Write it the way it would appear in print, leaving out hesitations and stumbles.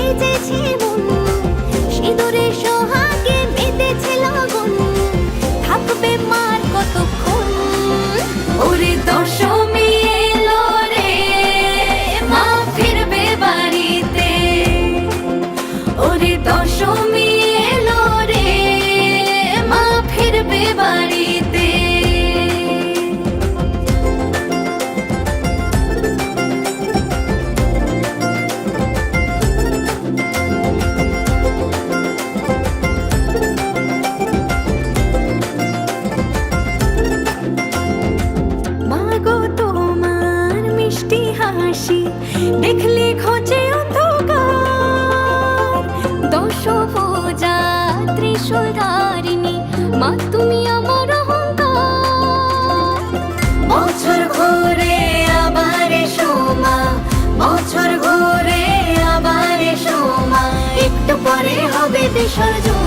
বেজেছে মন, সিঁদুরে সোহাগে মেতেছে লগন, থাকবে মার কতক্ষণ। ওরে দশমী এলো রে, মা ফিরবে বাড়িতে। ওরে দশমী এলো রে, মা ফিরবে বাড়িতে। মাগো তোমার মিষ্টি হাসি দেখলে খোঁজে অন্ধকার, দশভুজা ত্রিশূলধারিণী মা তুমি আমার অহংকার। বছর ঘুরে আবার এসো মা, বছর ঘুরে আবার এসো মা, একটু পরে হবে বিসর্জন।